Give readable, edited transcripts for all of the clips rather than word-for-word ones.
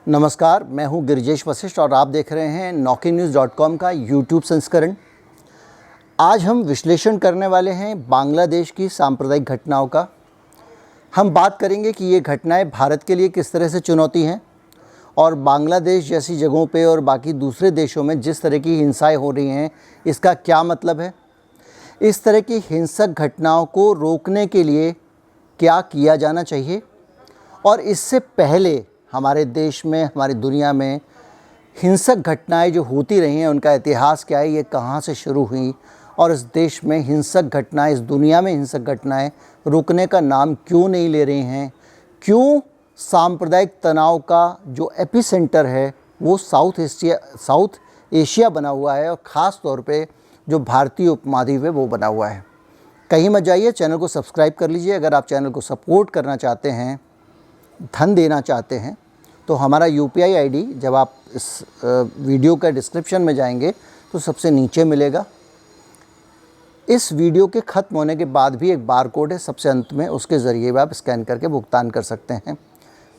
नमस्कार, मैं हूं गिरिजेश वशिष्ठ और आप देख रहे हैं NokingNews.com का यूट्यूब संस्करण। आज हम विश्लेषण करने वाले हैं बांग्लादेश की सांप्रदायिक घटनाओं का। हम बात करेंगे कि ये घटनाएं भारत के लिए किस तरह से चुनौती हैं और बांग्लादेश जैसी जगहों पे और बाकी दूसरे देशों में जिस तरह की हिंसाएं हो रही हैं, इसका क्या मतलब है। इस तरह की हिंसक घटनाओं को रोकने के लिए क्या किया जाना चाहिए और इससे पहले हमारे देश में, हमारी दुनिया में हिंसक घटनाएं जो होती रही हैं उनका इतिहास क्या है, ये कहाँ से शुरू हुई और इस देश में हिंसक घटनाएं, इस दुनिया में हिंसक घटनाएं रुकने का नाम क्यों नहीं ले रही हैं। क्यों सांप्रदायिक तनाव का जो एपिसेंटर है वो साउथ एशिया बना हुआ है और ख़ास तौर पे जो भारतीय उपमहाद्वीप है वो बना हुआ है। कहीं मत जाइए, चैनल को सब्सक्राइब कर लीजिए। अगर आप चैनल को सपोर्ट करना चाहते हैं, धन देना चाहते हैं, तो हमारा UPI ID जब आप इस वीडियो का डिस्क्रिप्शन में जाएंगे तो सबसे नीचे मिलेगा। इस वीडियो के ख़त्म होने के बाद भी एक बार कोड है सबसे अंत में, उसके ज़रिए भी आप स्कैन करके भुगतान कर सकते हैं।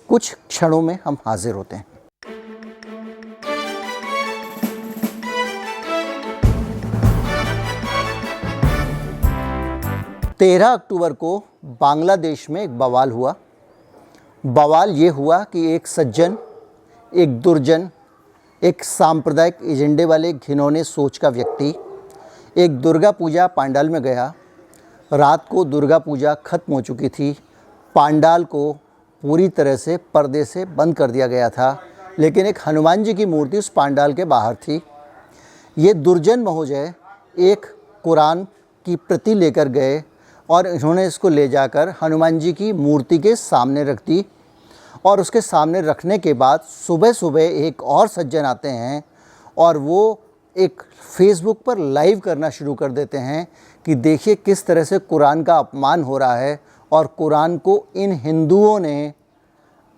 कुछ क्षणों में हम हाजिर होते हैं। तेरह अक्टूबर को बांग्लादेश में एक बवाल हुआ। बवाल ये हुआ कि एक सज्जन, एक दुर्जन, एक सांप्रदायिक एजेंडे वाले घिनौने सोच का व्यक्ति एक दुर्गा पूजा पंडाल में गया। रात को दुर्गा पूजा ख़त्म हो चुकी थी। पंडाल को पूरी तरह से पर्दे से बंद कर दिया गया था, लेकिन एक हनुमान जी की मूर्ति उस पंडाल के बाहर थी। ये दुर्जन महोदय एक कुरान की प्रति लेकर गए और इन्होंने इसको ले जाकर हनुमान जी की मूर्ति के सामने रख दी और उसके सामने रखने के बाद सुबह सुबह एक और सज्जन आते हैं और वो एक फेसबुक पर लाइव करना शुरू कर देते हैं कि देखिए किस तरह से कुरान का अपमान हो रहा है और कुरान को इन हिंदुओं ने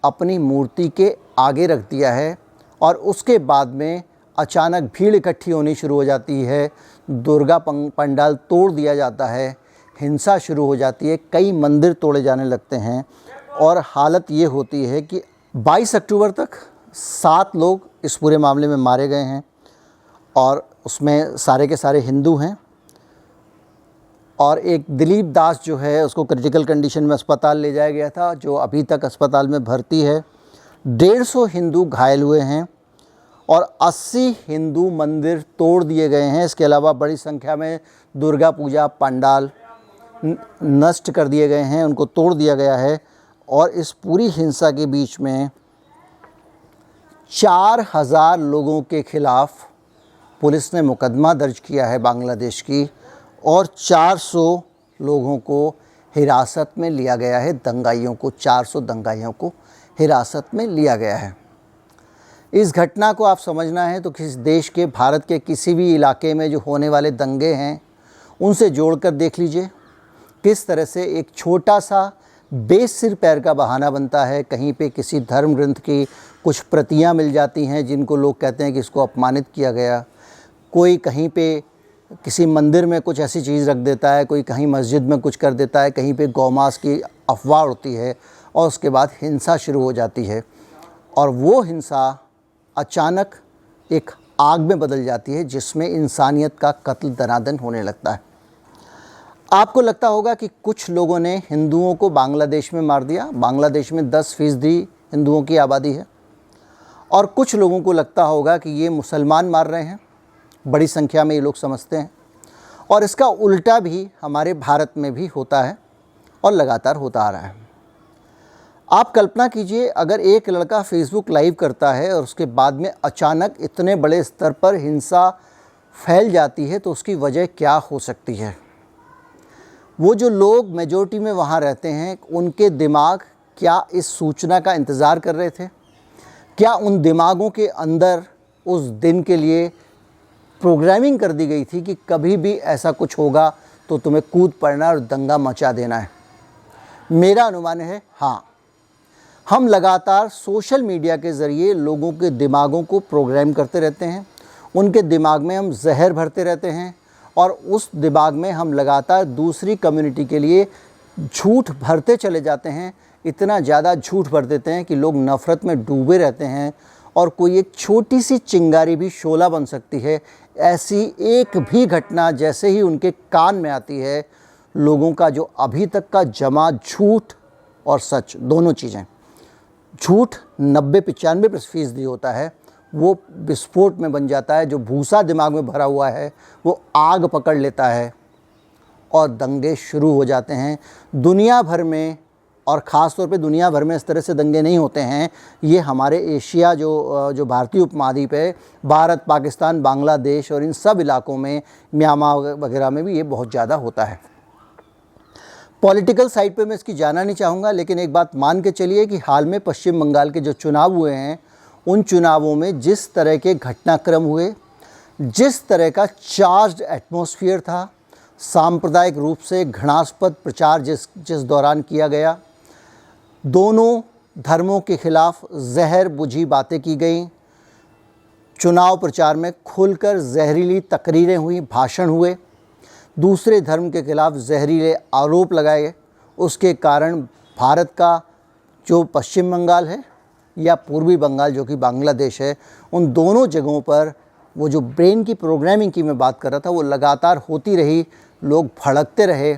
अपनी मूर्ति के आगे रख दिया है। और उसके बाद में अचानक भीड़ इकट्ठी होनी शुरू हो जाती है, दुर्गा पंडाल तोड़ दिया जाता है, हिंसा शुरू हो जाती है, कई मंदिर तोड़े जाने लगते हैं और हालत ये होती है कि 22 अक्टूबर तक 7 लोग इस पूरे मामले में मारे गए हैं और उसमें सारे के सारे हिंदू हैं। और एक दिलीप दास जो है उसको क्रिटिकल कंडीशन में अस्पताल ले जाया गया था, जो अभी तक अस्पताल में भर्ती है। 150 हिंदू घायल हुए हैं और 80 हिंदू मंदिर तोड़ दिए गए हैं। इसके अलावा बड़ी संख्या में दुर्गा पूजा पंडाल नष्ट कर दिए गए हैं, उनको तोड़ दिया गया है। और इस पूरी हिंसा के बीच में 4000 लोगों के खिलाफ पुलिस ने मुकदमा दर्ज किया है बांग्लादेश की और 400 लोगों को हिरासत में लिया गया है। दंगाइयों को, 400 दंगाइयों को हिरासत में लिया गया है। इस घटना को आप समझना है तो किसी देश के, भारत के किसी भी इलाके में जो होने वाले दंगे हैं उनसे जोड़कर देख लीजिए किस तरह से एक छोटा सा बेसिर पैर का बहाना बनता है। कहीं पे किसी धर्म ग्रंथ की कुछ प्रतियां मिल जाती हैं जिनको लोग कहते हैं कि इसको अपमानित किया गया। कोई कहीं पे किसी मंदिर में कुछ ऐसी चीज़ रख देता है, कोई कहीं मस्जिद में कुछ कर देता है, कहीं पे गौमांस की अफवाह उड़ती है और उसके बाद हिंसा शुरू हो जाती है और वो हिंसा अचानक एक आग में बदल जाती है जिसमें इंसानियत का कत्ल दनादन होने लगता है। आपको लगता होगा कि कुछ लोगों ने हिंदुओं को बांग्लादेश में मार दिया। बांग्लादेश में 10% हिंदुओं की आबादी है और कुछ लोगों को लगता होगा कि ये मुसलमान मार रहे हैं। बड़ी संख्या में ये लोग समझते हैं और इसका उल्टा भी हमारे भारत में भी होता है और लगातार होता आ रहा है। आप कल्पना कीजिए, अगर एक लड़का फेसबुक लाइव करता है और उसके बाद में अचानक इतने बड़े स्तर पर हिंसा फैल जाती है तो उसकी वजह क्या हो सकती है। वो जो लोग मेजॉरिटी में वहाँ रहते हैं, उनके दिमाग क्या इस सूचना का इंतज़ार कर रहे थे? क्या उन दिमागों के अंदर उस दिन के लिए प्रोग्रामिंग कर दी गई थी कि कभी भी ऐसा कुछ होगा तो तुम्हें कूद पड़ना और दंगा मचा देना है? मेरा अनुमान है हाँ। हम लगातार सोशल मीडिया के ज़रिए लोगों के दिमागों को प्रोग्राम करते रहते हैं, उनके दिमाग में हम जहर भरते रहते हैं और उस दिमाग में हम लगातार दूसरी कम्युनिटी के लिए झूठ भरते चले जाते हैं। इतना ज़्यादा झूठ भर देते हैं कि लोग नफ़रत में डूबे रहते हैं और कोई एक छोटी सी चिंगारी भी शोला बन सकती है। ऐसी एक भी घटना जैसे ही उनके कान में आती है, लोगों का जो अभी तक का जमा झूठ और सच दोनों चीज़ें, झूठ 90-95% होता है, वो विस्फोट में बन जाता है। जो भूसा दिमाग में भरा हुआ है वो आग पकड़ लेता है और दंगे शुरू हो जाते हैं दुनिया भर में। और ख़ास तौर पे दुनिया भर में इस तरह से दंगे नहीं होते हैं, ये हमारे एशिया जो भारतीय उपमहाद्वीप है, भारत, पाकिस्तान, बांग्लादेश और इन सब इलाकों में, म्यांमार वगैरह में भी ये बहुत ज़्यादा होता है। पॉलिटिकल साइड पे मैं इसकी जाना नहीं चाहूँगा, लेकिन एक बात मान के चलिए कि हाल में पश्चिम बंगाल के जो चुनाव हुए हैं, उन चुनावों में जिस तरह के घटनाक्रम हुए, जिस तरह का चार्ज्ड एटमॉस्फेयर था, सांप्रदायिक रूप से घृणास्पद प्रचार जिस दौरान किया गया, दोनों धर्मों के खिलाफ जहर बुझी बातें की गई, चुनाव प्रचार में खुलकर जहरीली तकरीरें हुई, भाषण हुए, दूसरे धर्म के खिलाफ जहरीले आरोप लगाए गए, उसके कारण भारत का जो पश्चिम बंगाल है या पूर्वी बंगाल जो कि बांग्लादेश है, उन दोनों जगहों पर वो जो ब्रेन की प्रोग्रामिंग की मैं बात कर रहा था वो लगातार होती रही, लोग भड़कते रहे।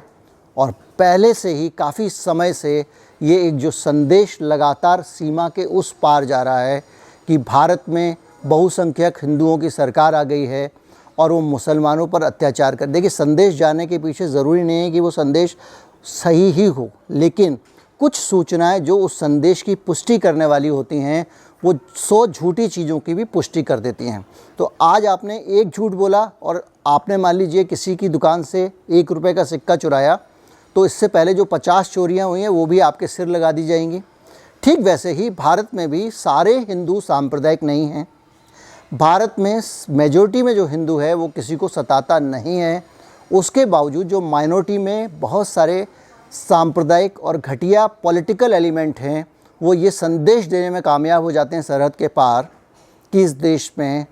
और पहले से ही काफ़ी समय से ये एक जो संदेश लगातार सीमा के उस पार जा रहा है कि भारत में बहुसंख्यक हिंदुओं की सरकार आ गई है और वो मुसलमानों पर अत्याचार कर। देखिए, संदेश जाने के पीछे ज़रूरी नहीं है कि वो संदेश सही ही हो, लेकिन कुछ सूचनाएं जो उस संदेश की पुष्टि करने वाली होती हैं वो 100 झूठी चीज़ों की भी पुष्टि कर देती हैं। तो आज आपने एक झूठ बोला और आपने मान लीजिए किसी की दुकान से 1 रुपये का सिक्का चुराया, तो इससे पहले जो 50 चोरियां हुई हैं वो भी आपके सिर लगा दी जाएंगी। ठीक वैसे ही भारत में भी सारे हिंदू सांप्रदायिक नहीं हैं। भारत में मेजॉरिटी में जो हिंदू है वो किसी को सताता नहीं है, उसके बावजूद जो माइनॉरिटी में बहुत सारे सांप्रदायिक और घटिया पॉलिटिकल एलिमेंट हैं, वो ये संदेश देने में कामयाब हो जाते हैं सरहद के पार कि इस देश में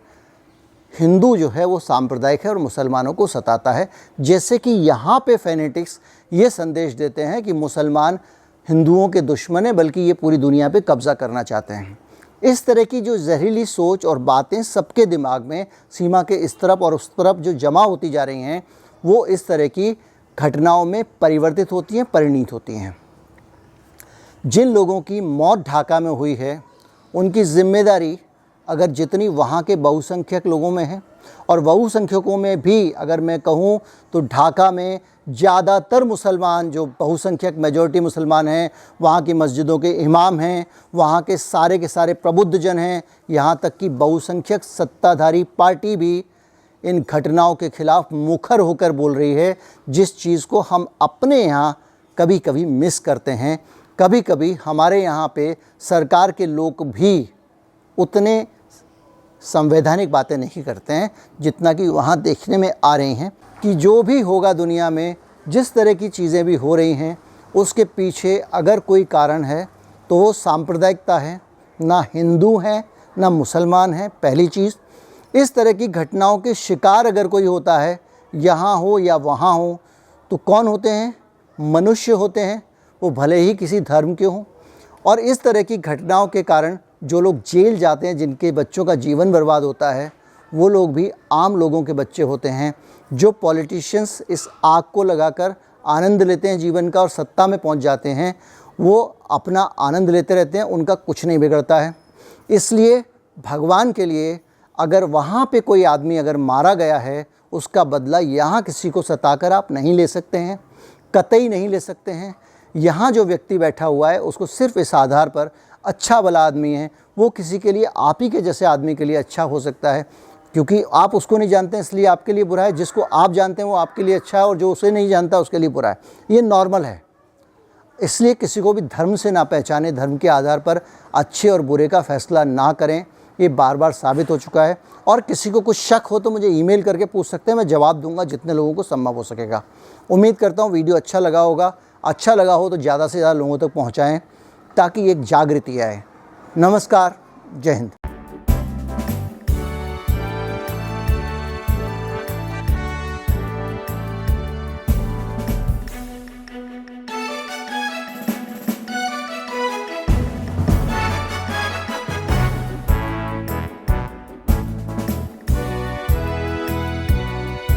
हिंदू जो है वो सांप्रदायिक है और मुसलमानों को सताता है। जैसे कि यहाँ पे फेनेटिक्स ये संदेश देते हैं कि मुसलमान हिंदुओं के दुश्मन हैं, बल्कि ये पूरी दुनिया पे कब्ज़ा करना चाहते हैं। इस तरह की जो जहरीली सोच और बातें सबके दिमाग में सीमा के इस तरफ और उस तरफ जो जमा होती जा रही हैं, वो इस तरह की घटनाओं में परिवर्तित होती हैं, परिणित होती हैं। जिन लोगों की मौत ढाका में हुई है, उनकी जिम्मेदारी अगर जितनी वहाँ के बहुसंख्यक लोगों में है, और बहुसंख्यकों में भी अगर मैं कहूँ तो ढाका में ज़्यादातर मुसलमान, जो बहुसंख्यक मेजॉरिटी मुसलमान हैं, वहाँ की मस्जिदों के इमाम हैं, वहाँ के सारे प्रबुद्ध जन हैं, यहाँ तक कि बहुसंख्यक सत्ताधारी पार्टी भी इन घटनाओं के खिलाफ मुखर होकर बोल रही है, जिस चीज़ को हम अपने यहाँ कभी कभी मिस करते हैं। कभी कभी हमारे यहाँ पे सरकार के लोग भी उतने संवैधानिक बातें नहीं करते हैं जितना कि वहाँ देखने में आ रही हैं। कि जो भी होगा दुनिया में, जिस तरह की चीज़ें भी हो रही हैं, उसके पीछे अगर कोई कारण है तो वो सांप्रदायिकता है। ना हिंदू हैं ना मुसलमान हैं। पहली चीज़, इस तरह की घटनाओं के शिकार अगर कोई होता है, यहाँ हो या वहाँ हो, तो कौन होते हैं? मनुष्य होते हैं, वो भले ही किसी धर्म के हों। और इस तरह की घटनाओं के कारण जो लोग जेल जाते हैं, जिनके बच्चों का जीवन बर्बाद होता है, वो लोग भी आम लोगों के बच्चे होते हैं। जो पॉलिटिशियंस इस आग को लगाकर आनंद लेते हैं जीवन का और सत्ता में पहुंच जाते हैं, वो अपना आनंद लेते रहते हैं, उनका कुछ नहीं बिगड़ता है। इसलिए भगवान के लिए अगर वहाँ पे कोई आदमी अगर मारा गया है, उसका बदला यहाँ किसी को सताकर आप नहीं ले सकते हैं, कतई नहीं ले सकते हैं। यहाँ जो व्यक्ति बैठा हुआ है उसको सिर्फ इस आधार पर अच्छा भला आदमी है, वो किसी के लिए, आप ही के जैसे आदमी के लिए अच्छा हो सकता है, क्योंकि आप उसको नहीं जानते हैं इसलिए आपके लिए बुरा है। जिसको आप जानते हैं वो आपके लिए अच्छा है, और जो उसे नहीं जानता उसके लिए बुरा है। ये नॉर्मल है। इसलिए किसी को भी धर्म से ना पहचाने, धर्म के आधार पर अच्छे और बुरे का फैसला ना करें। ये बार बार साबित हो चुका है। और किसी को कुछ शक हो तो मुझे ईमेल करके पूछ सकते हैं, मैं जवाब दूंगा जितने लोगों को संभव हो सकेगा। उम्मीद करता हूँ वीडियो अच्छा लगा होगा। अच्छा लगा हो तो ज़्यादा से ज़्यादा लोगों तक पहुँचाएँ ताकि एक जागृति आए। नमस्कार, जय हिंद।